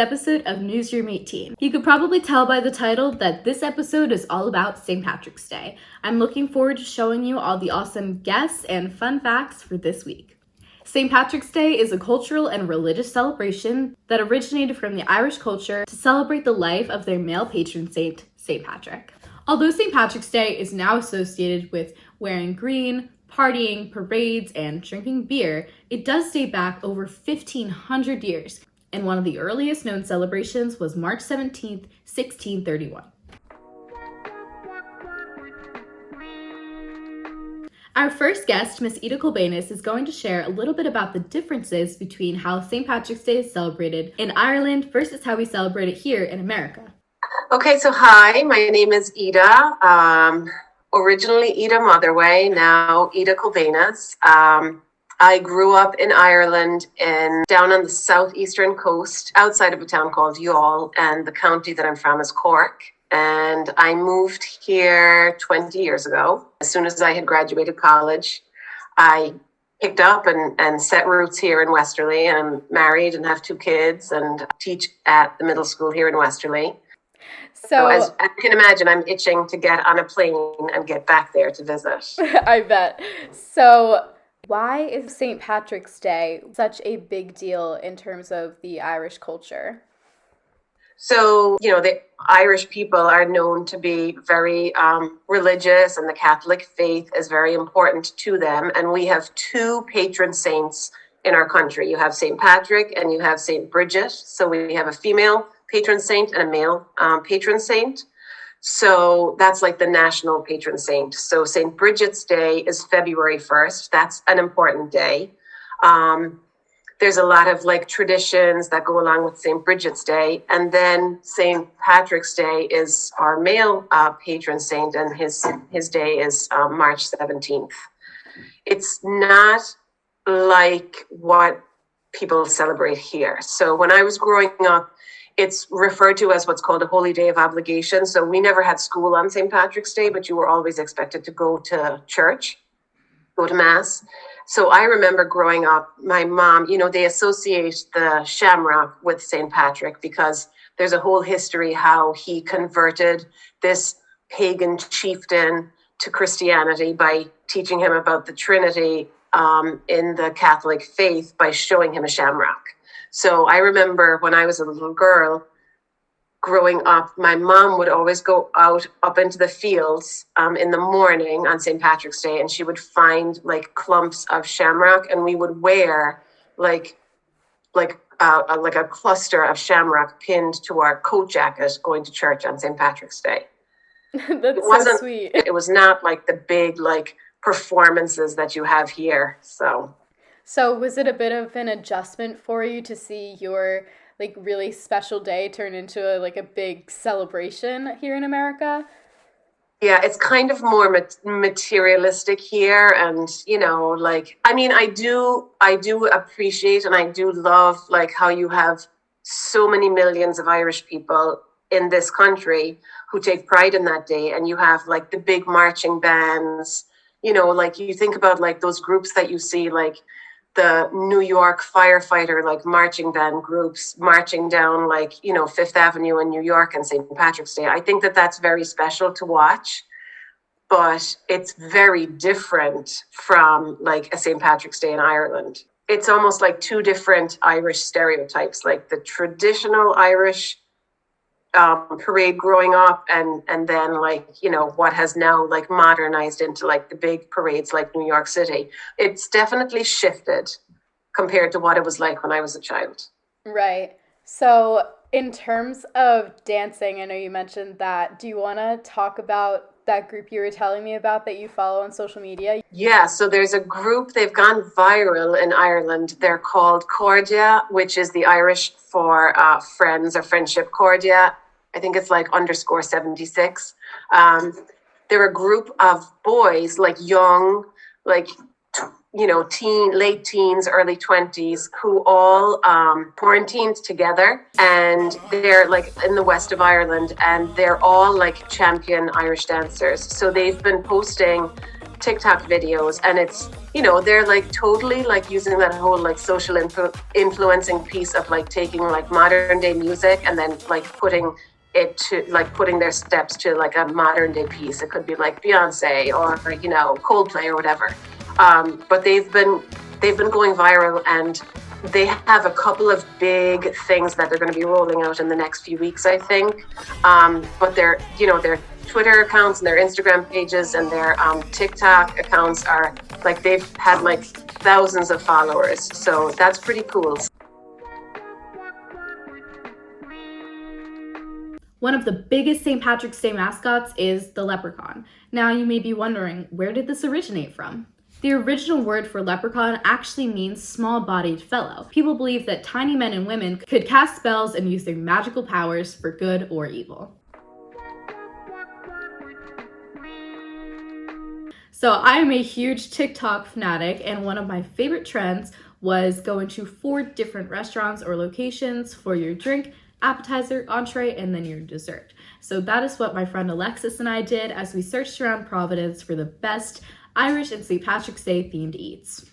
episode of NewzRoom18. You could probably tell by the title that this episode is all about St. Patrick's Day. I'm looking forward to showing you all the awesome guests and fun facts for this week. St. Patrick's Day is a cultural and religious celebration that originated from the Irish culture to celebrate the life of their male patron saint, St. Patrick. Although St. Patrick's Day is now associated with wearing green, partying, parades, and drinking beer, it does date back over 1,500 years, and one of the earliest known celebrations was March 17th, 1631. Our first guest, Miss Ida Koulbanis, is going to share a little bit about the differences between how St. Patrick's Day is celebrated in Ireland versus how we celebrate it here in America. Okay, so hi, my name is Ida. Originally Ida Motherway, now Ida Koulbanis. I grew up in Ireland down on the southeastern coast, outside of a town called Youghal, and the county that I'm from is Cork. And I moved here 20 years ago. As soon as I had graduated college, I picked up and set roots here in Westerly, and I'm married and have 2 kids and teach at the middle school here in Westerly. So as you can imagine, I'm itching to get on a plane and get back there to visit. I bet. So why is St. Patrick's Day such a big deal in terms of the Irish culture? So, the Irish people are known to be very religious, and the Catholic faith is very important to them. And we have 2 patron saints in our country. You have St. Patrick and you have St. Bridget. So we have a female patron saint and a male patron saint. So that's like the national patron saint. So St. Bridget's Day is February 1st. That's an important day. There's a lot of traditions that go along with St. Bridget's Day. And then St. Patrick's Day is our male patron saint, and his day is March 17th. It's not like what people celebrate here. So when I was growing up, it's referred to as what's called a holy day of obligation. So we never had school on St. Patrick's Day, but you were always expected to go to church, go to mass. So I remember growing up, my mom, they associate the shamrock with St. Patrick because there's a whole history how he converted this pagan chieftain to Christianity by teaching him about the Trinity in the Catholic faith by showing him a shamrock. So I remember when I was a little girl growing up, my mom would always go out up into the fields in the morning on St. Patrick's Day, and she would find clumps of shamrock, and we would wear like a cluster of shamrock pinned to our coat jacket going to church on St. Patrick's Day. That's so sweet. It was not like the big performances that you have here. So was it a bit of an adjustment for you to see your really special day turn into a big celebration here in America? Yeah, it's kind of more materialistic here. And, I do appreciate and I do love how you have so many millions of Irish people in this country who take pride in that day. And you have the big marching bands, you think about those groups that you see, the New York firefighter, marching band groups marching down, Fifth Avenue in New York and St. Patrick's Day. I think that that's very special to watch, but it's very different from a St. Patrick's Day in Ireland. It's almost 2 different Irish stereotypes, the traditional Irish parade growing up, and then what has now modernized into the big parades New York City. It's definitely shifted compared to what it was when I was a child. Right. So in terms of dancing, I know you mentioned that. Do you want to talk about that group you were telling me about that you follow on social media? Yeah, so there's a group, they've gone viral in Ireland. They're called Cairde, which is the Irish for friends or friendship. Cairde, I think it's _76. They're a group of boys, young, late teens, early 20s, who all quarantined together, and they're in the west of Ireland, and they're all champion Irish dancers. So they've been posting TikTok videos, and it's, you know, they're like totally like using that whole like social influencing piece of like taking like modern day music and then like putting it to like putting their steps to like a modern day piece. It could be like Beyonce or, you know, Coldplay or whatever. But they've been going viral, and they have a couple of big things that they're going to be rolling out in the next few weeks, I think. But their Twitter accounts and their Instagram pages and their TikTok accounts are like, they've had like thousands of followers. So that's pretty cool. One of the biggest St. Patrick's Day mascots is the leprechaun. Now you may be wondering, where did this originate from? The original word for leprechaun actually means small-bodied fellow. People believe that tiny men and women could cast spells and use their magical powers for good or evil. So I am a huge TikTok fanatic, and one of my favorite trends was going to 4 different restaurants or locations for your drink, appetizer, entree, and then your dessert. So that is what my friend Alexis and I did as we searched around Providence for the best Irish and St. Patrick's Day themed eats.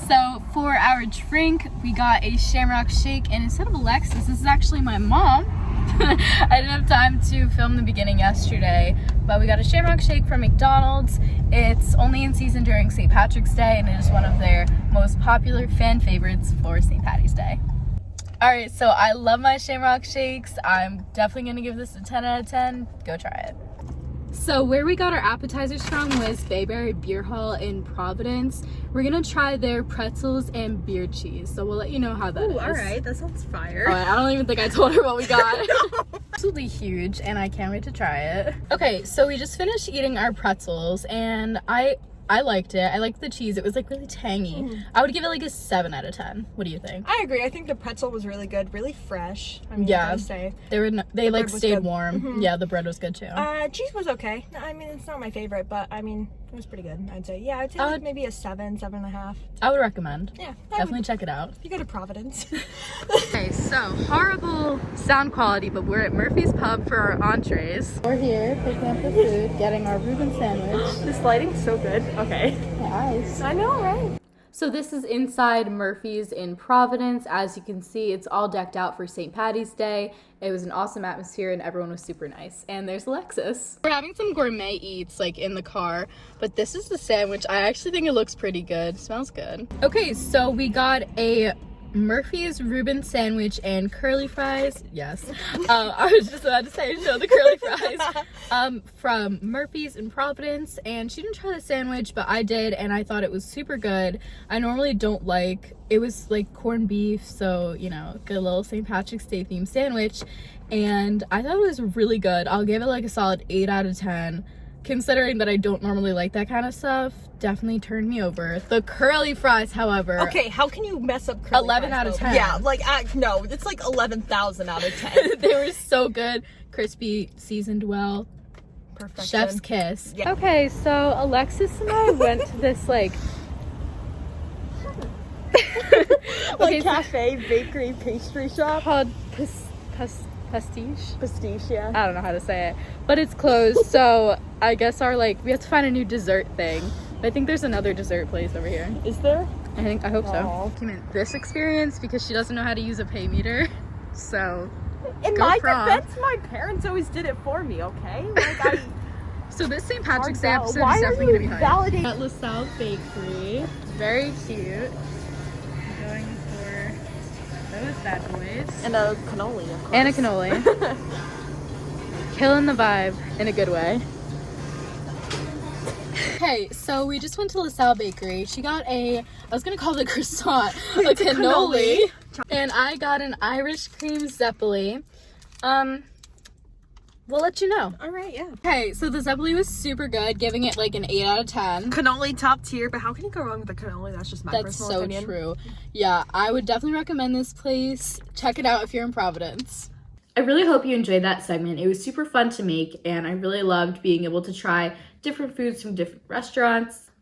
So for our drink, we got a shamrock shake, and instead of Alexis, this is actually my mom. I didn't have time to film the beginning yesterday, but we got a shamrock shake from McDonald's. It's only in season during St. Patrick's Day, and it is one of their most popular fan favorites for St. Patty's Day. Alright, so I love my shamrock shakes. I'm definitely going to give this a 10 out of 10. Go try it. So where we got our appetizers from was Bayberry Beer Hall in Providence. We're gonna try their pretzels and beer cheese, so we'll let you know how that is. Alright, that sounds fire. Alright, I don't even think I told her what we got. No. Absolutely huge, and I can't wait to try it. Okay, so we just finished eating our pretzels, and I liked it. I liked the cheese. It was like really tangy. I would give it like a 7 out of 10. What do you think? I agree. I think the pretzel was really good, really fresh. I mean, yeah, I gotta say. They like stayed warm. Yeah, the bread was good too. Cheese was okay. I mean, it's not my favorite, but I mean, it was pretty good. I'd say. Yeah, I'd say like maybe a 7.5. I would recommend. Yeah, definitely check it out. If you go to Providence. Okay, so horrible sound quality, but we're at Murphy's Pub for our entrees. We're here picking up the food, getting our Reuben sandwich. This lighting's so good. Okay. My eyes. I know, right? So this is inside Murphy's in Providence. As you can see, it's all decked out for St. Patty's Day. It was an awesome atmosphere and everyone was super nice. And there's Alexis. We're having some gourmet eats like in the car, but this is the sandwich. I actually think it looks pretty good. Smells good. Okay, so we got a Murphy's Reuben sandwich and curly fries. Yes. I was just about to say, no, the curly fries from Murphy's in Providence. And she didn't try the sandwich, but I did, and I thought it was super good. I normally don't like, it was like corned beef, so, you know, good little St. Patrick's Day themed sandwich. And I thought it was really good. I'll give it like a solid 8 out of 10. Considering that I don't normally like that kind of stuff, definitely turned me over. The curly fries, however. Okay, how can you mess up curly 11 fries, out of though? 10. Yeah, like, no, it's like 11,000 out of 10. They were so good. Crispy, seasoned well. Perfection. Chef's kiss. Yeah. Okay, so Alexis and I went to this, like... like cafe, bakery, pastry shop. Called Pastiche? Pastiche, yeah. I don't know how to say it. But it's closed, so I guess we have to find a new dessert thing. I think there's another dessert place over here. Is there? I hope so. This experience because she doesn't know how to use a pay meter. So, in my defense, my parents always did it for me, okay? Like So this St. Patrick's Day episode is definitely going to be high. At LaSalle Bakery. It's very cute. I'm going for those bad boys. And a cannoli, of course. And a cannoli. Killing the vibe in a good way. Okay, so we just went to LaSalle Bakery. She got I was gonna call it a croissant, a cannoli. And I got an Irish cream zeppoli. We'll let you know. Alright, yeah. Okay, so the zeppoli was super good, giving it like an 8 out of 10. Cannoli top tier, but how can you go wrong with a cannoli? That's just my personal opinion. That's so true. Yeah, I would definitely recommend this place. Check it out if you're in Providence. I really hope you enjoyed that segment. It was super fun to make, and I really loved being able to try different foods from different restaurants.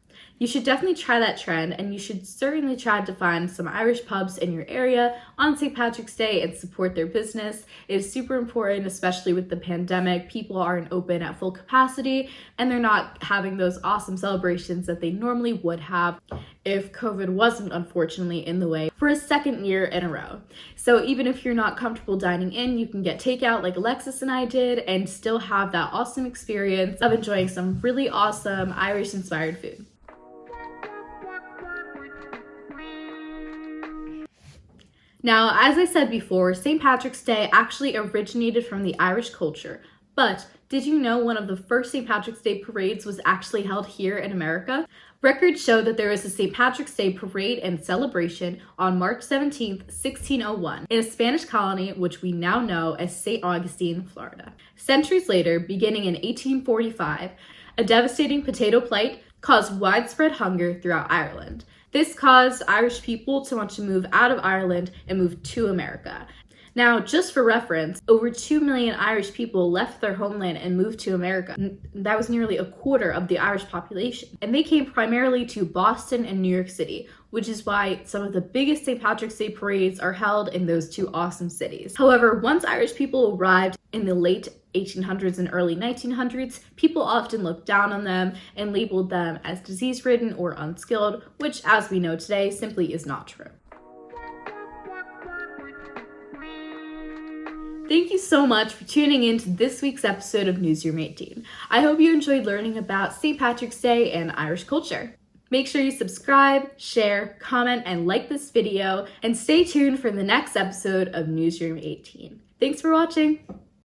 You should definitely try that trend, and you should certainly try to find some Irish pubs in your area on St. Patrick's Day and support their business. It is super important, especially with the pandemic. People aren't open at full capacity, and they're not having those awesome celebrations that they normally would have if COVID wasn't unfortunately in the way for a second year in a row. So even if you're not comfortable dining in, you can get takeout like Alexis and I did and still have that awesome experience of enjoying some really awesome Irish-inspired food. Now, as I said before, St. Patrick's Day actually originated from the Irish culture, but did you know one of the first St. Patrick's Day parades was actually held here in America? Records show that there was a St. Patrick's Day parade and celebration on March 17, 1601, in a Spanish colony which we now know as St. Augustine, Florida. Centuries later, beginning in 1845, a devastating potato blight caused widespread hunger throughout Ireland. This caused Irish people to want to move out of Ireland and move to America. Now, just for reference, over 2 million Irish people left their homeland and moved to America. That was nearly a quarter of the Irish population. And they came primarily to Boston and New York City, which is why some of the biggest St. Patrick's Day parades are held in those two awesome cities. However, once Irish people arrived in the late 1800s and early 1900s, people often looked down on them and labeled them as disease-ridden or unskilled, which, as we know today, simply is not true. Thank you so much for tuning in to this week's episode of NewzRoom18. I hope you enjoyed learning about St. Patrick's Day and Irish culture. Make sure you subscribe, share, comment, and like this video, and stay tuned for the next episode of NewzRoom18. Thanks for watching!